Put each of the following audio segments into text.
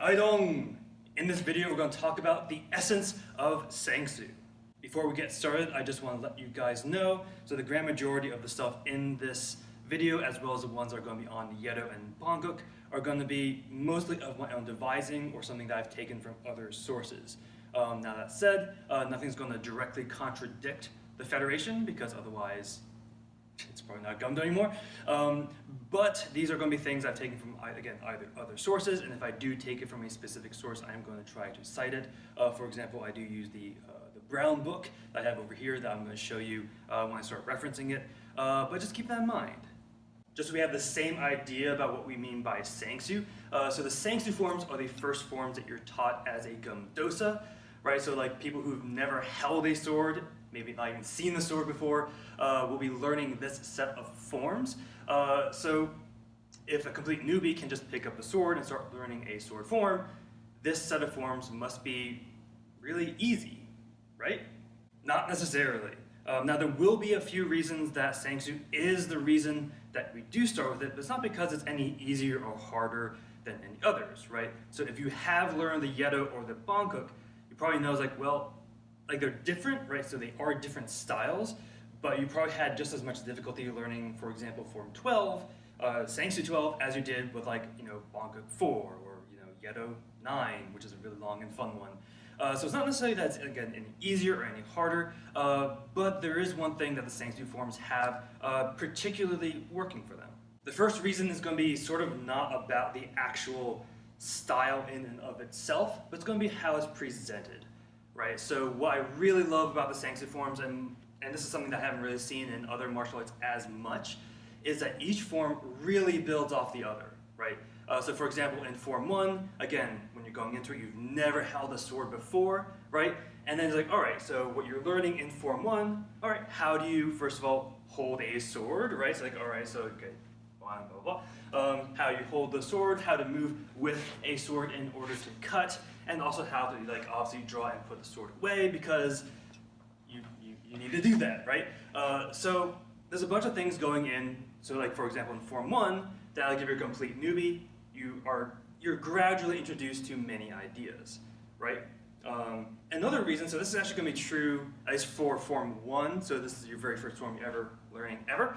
Haidong! In this video, we're going to talk about the essence of sang-soo. Before we get started, I just want to let you guys know, so the grand majority of the stuff in this video, as well as the ones that are going to be on the Yedo and Banguk, are going to be mostly of my own devising or something that I've taken from other sources. Now that said, nothing's going to directly contradict the Federation, because otherwise it's probably not Gumdo anymore. But these are going to be things I've taken from, again, either other sources, and if I do take it from a specific source, I am going to try to cite it. For example, I do use the brown book that I have over here that I'm going to show you when I start referencing it. But just keep that in mind. Just so we have the same idea about what we mean by sang-soo. So the sang-soo forms are the first forms that you're taught as a Gumdosa, right? So like people who've never held a sword, maybe not even seen the sword before, will be learning this set of forms. So if a complete newbie can just pick up the sword and start learning a sword form, this set of forms must be really easy, right? Not necessarily. Now there will be a few reasons that sang-soo is the reason that we do start with it, but it's not because it's any easier or harder than any others, right? So if you have learned the Yedo or the Banguk, you probably know, like, well, like they're different, right? So they are different styles, but you probably had just as much difficulty learning, for example, Form 12, sang-soo 12, as you did with, like, you know, Banguk 4 or, you know, Yedo 9, which is a really long and fun one. So it's not necessarily that it's, again, any easier or any harder, but there is one thing that the sang-soo forms have particularly working for them. The first reason is going to be sort of not about the actual style in and of itself, but it's going to be how it's presented, right? So what I really love about the sang-soo forms, and this is something that I haven't really seen in other martial arts as much, is that each form really builds off the other, right? So for example, in Form 1, again, when you're going into it, you've never held a sword before, right? And then it's like, all right, so what you're learning in Form 1, all right, how do you, first of all, hold a sword, right? So like, all right, so, okay, blah, blah, blah. How you hold the sword, how to move with a sword in order to cut, and also how to, like, obviously draw and put the sword away, because you need to do that, right? So there's a bunch of things going in. So like, for example, in Form 1, that'll give you a complete newbie. You're gradually introduced to many ideas, right? Another reason, so this is actually going to be true at least for Form 1, so this is your very first form you're ever learning ever,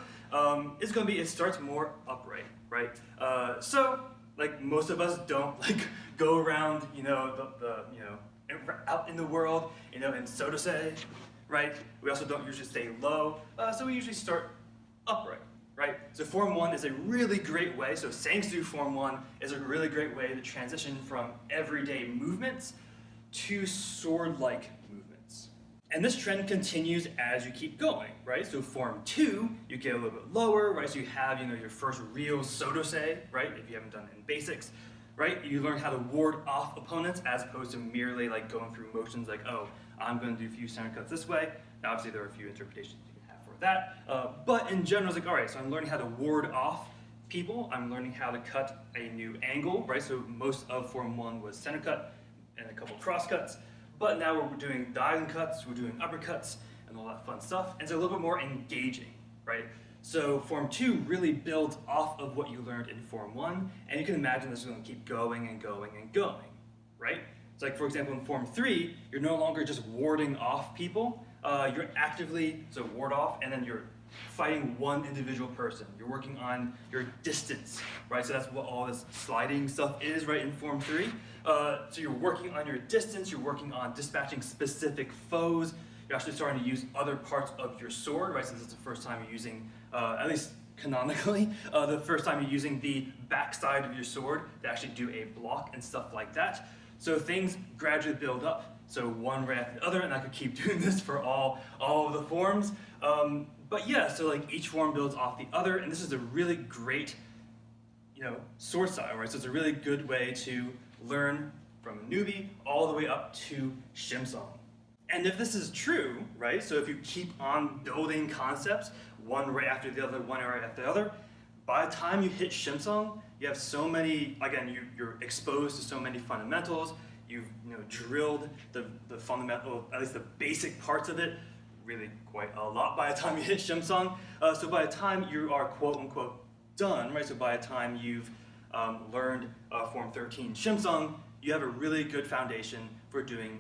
is going to be, it starts more upright, right? So, like, most of us don't, like, go around, you know, you know, out in the world, you know, in Sodosei, right? We also don't usually stay low, so we usually start upright, right? So Form 1 is a really great way, so sang-soo Form 1 is a really great way to transition from everyday movements to sword-like movements. And this trend continues as you keep going, right? So Form 2, you get a little bit lower, right? So you have, you know, your first real Sodosei, right? If you haven't done it in basics, right? You learn how to ward off opponents as opposed to merely, like, going through motions like, oh, I'm going to do a few center cuts this way. Now, obviously, there are a few interpretations you can have for that. But in general, it's like, all right, so I'm learning how to ward off people. I'm learning how to cut a new angle, right? So most of Form 1 was center cut and a couple cross cuts. But now we're doing diagonal cuts, we're doing uppercuts, and all that fun stuff. And it's a little bit more engaging, right? So Form 2 really builds off of what you learned in Form 1, and you can imagine this is going to keep going and going and going, right? It's like, for example, in Form 3, you're no longer just warding off people, you're actively, so ward off, and then you're fighting one individual person. You're working on your distance, right? So that's what all this sliding stuff is, right, in Form 3. So you're working on your distance, you're working on dispatching specific foes, you're actually starting to use other parts of your sword, right, since it's the first time you're using, at least canonically, the first time you're using the backside of your sword to actually do a block and stuff like that. So things gradually build up, so one right after the other, and I could keep doing this for all of the forms. But yeah, so like each form builds off the other, and this is a really great, you know, sword style, right? So it's a really good way to learn from a newbie all the way up to Shimsong. And if this is true, right, so if you keep on building concepts, one right after the other, one right after the other, by the time you hit Shimsong, you have so many, again, you're exposed to so many fundamentals, you've, you know, drilled the fundamental, at least the basic parts of it, really quite a lot by the time you hit Shimsong. So by the time you are quote unquote done, right, so by the time you've learned Form 13 Shimsong, you have a really good foundation for doing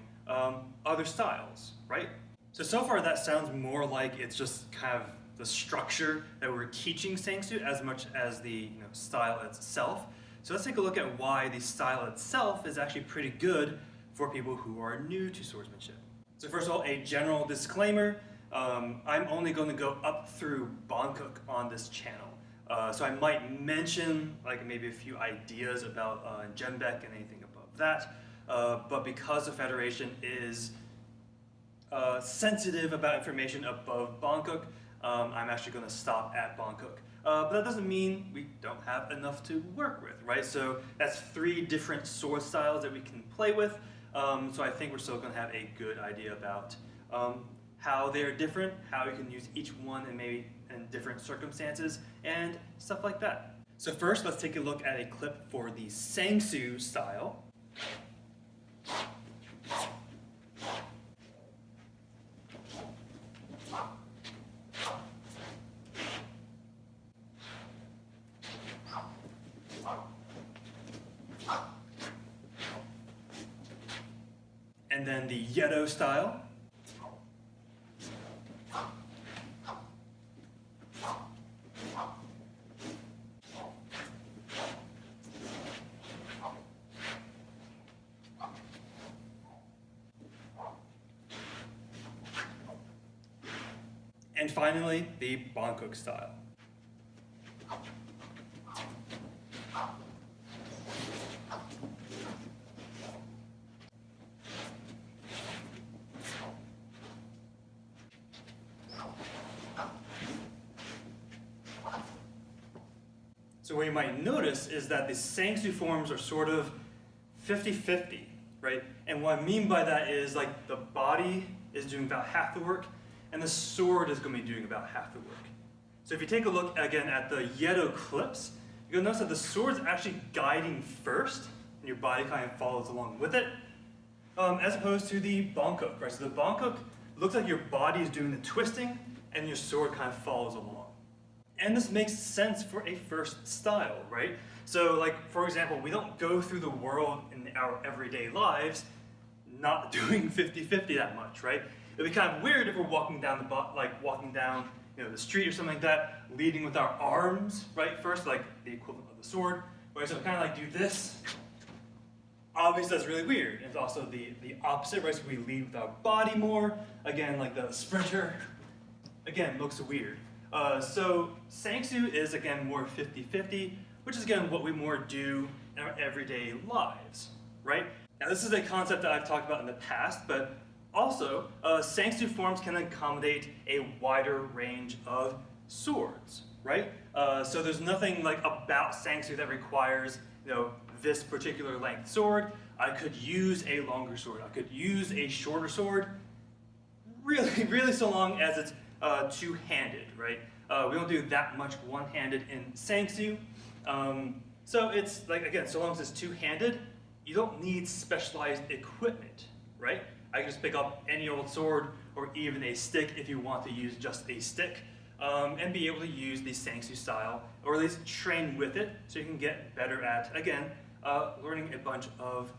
other styles, right? So far that sounds more like it's just kind of the structure that we're teaching Ssangsu as much as the style itself. So let's take a look at why the style itself is actually pretty good for people who are new to swordsmanship. So first of all, a general disclaimer, I'm only going to go up through Bangkok on this channel. So I might mention like maybe a few ideas about Jembek and anything above that, but because the Federation is sensitive about information above Bangkok, I'm actually going to stop at Bangkok. But that doesn't mean we don't have enough to work with, right? So that's 3 different sword styles that we can play with. So I think we're still going to have a good idea about how they're different, how you can use each one and maybe in different circumstances, and stuff like that. So first, let's take a look at a clip for the Ssangsu style. And then the Yedo style. And finally, the Bangkok style. So what you might notice is that the Ssangsu forms are sort of 50-50, right? And what I mean by that is like the body is doing about half the work, and the sword is going to be doing about half the work. So if you take a look again at the Yedo clips, you'll notice that the sword's actually guiding first, and your body kind of follows along with it, as opposed to the Bangkok, right? So the Bangkok looks like your body is doing the twisting, and your sword kind of follows along. And this makes sense for a first style, right? So like, for example, we don't go through the world in our everyday lives not doing 50-50 that much, right? It'd be kind of weird if we're walking down the street or something like that, leading with our arms, right? First, like the equivalent of the sword, right? So kind of like do this. Obviously, that's really weird. It's also the opposite, right? So we lead with our body more. Again, like the sprinter. Again, looks weird. So Ssangsu is again more 50-50, which is again what we more do in our everyday lives, right? Now this is a concept that I've talked about in the past, but also Ssangsu forms can accommodate a wider range of swords, right? So there's nothing like about Ssangsu that requires this particular length sword. I could use a longer sword. I could use a shorter sword. Really so long as it's two-handed, right? We don't do that much one-handed in Ssangsu. So it's like, again, so long as it's two-handed, you don't need specialized equipment, right? I can just pick up any old sword or even a stick if you want to use just a stick, and be able to use the Ssangsu style, or at least train with it so you can get better at, again, learning a bunch of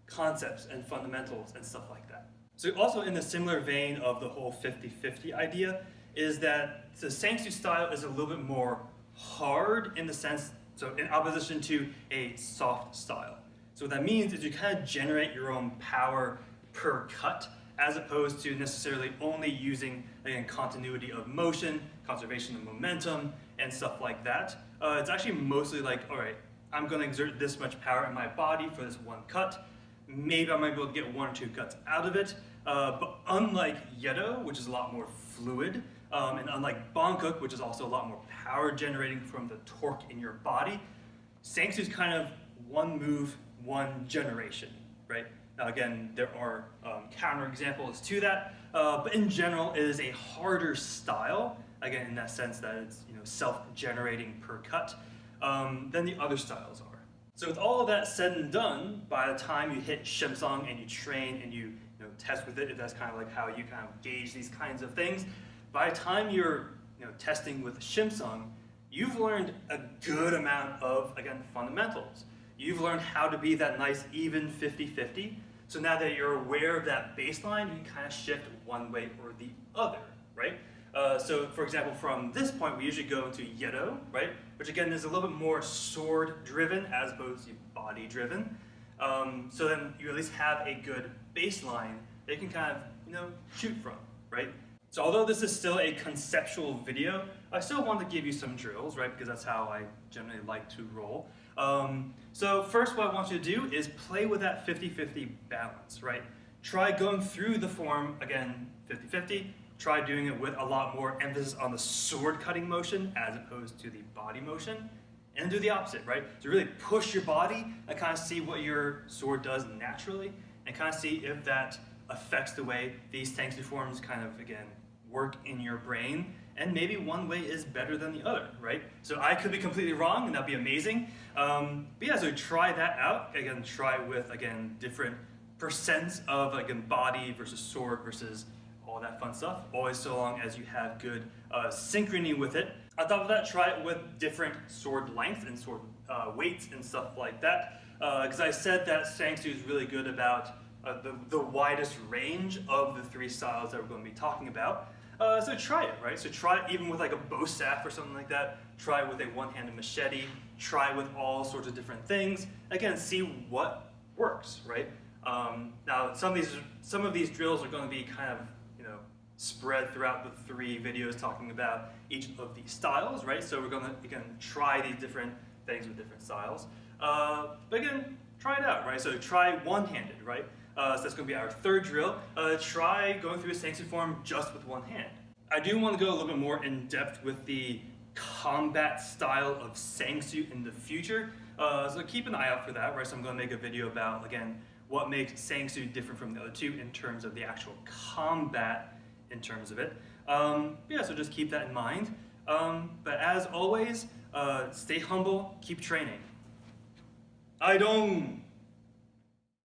concepts and fundamentals and stuff like that. So also in the similar vein of the whole 50-50 idea is that the Ssangsu style is a little bit more hard in the sense, so in opposition to a soft style. So what that means is you kind of generate your own power per cut as opposed to necessarily only using, again, continuity of motion, conservation of momentum, and stuff like that. It's actually mostly like, all right, I'm going to exert this much power in my body for this one cut. Maybe I might be able to get 1 or 2 cuts out of it. But unlike Yedo, which is a lot more fluid, and unlike Bangkok, which is also a lot more power generating from the torque in your body, Ssangsu is kind of one move, one generation, right? Now again, there are counterexamples to that, but in general, it is a harder style, again, in that sense that it's self-generating per cut, than the other styles are. So with all of that said and done, by the time you hit Shimsong and you train and you test with it, if that's kind of like how you kind of gauge these kinds of things, by the time you're testing with Shimsong, you've learned a good amount of, again, fundamentals. you've learned how to be that nice even 50-50. So now that you're aware of that baseline, you can kind of shift one way or the other, right? So for example, from this point, we usually go into Yedo, right? Which again is a little bit more sword driven as opposed to body driven. So then you at least have a good baseline that you can kind of, shoot from, right? So although this is still a conceptual video, I still want to give you some drills, right? Because that's how I generally like to roll. So first what I want you to do is play with that 50-50 balance, right? Try going through the form, again, 50-50. Try doing it with a lot more emphasis on the sword cutting motion as opposed to the body motion. And do the opposite, right? So really push your body and kind of see what your sword does naturally and kind of see if that affects the way these Ssangsu forms kind of, again, work in your brain. And maybe one way is better than the other, right? So I could be completely wrong and that'd be amazing. But yeah, so try that out. Again, try with, again, different percents of, again, body versus sword versus all that fun stuff, always so long as you have good synchrony with it. On top of that, try it with different sword lengths and sword weights and stuff like that. Because I said that Ssangsu is really good about the widest range of the three styles that we're going to be talking about. So try it, right? So try it even with like a bow staff or something like that. Try it with a one-handed machete. Try it with all sorts of different things. Again, see what works, right? Now, some of these drills are going to be kind of spread throughout the 3 videos talking about each of these styles, right? So we're going to, again, try these different things with different styles. But again, try it out, right? So try one-handed, right? So that's going to be our 3rd drill. Try going through a Ssangsu form just with one hand. I do want to go a little bit more in depth with the combat style of Ssangsu in the future. So keep an eye out for that, right? So I'm going to make a video about, again, what makes Ssangsu different from the other 2 in terms of the actual combat in terms of it. Yeah, so just keep that in mind. But as always, stay humble, keep training. Haidong!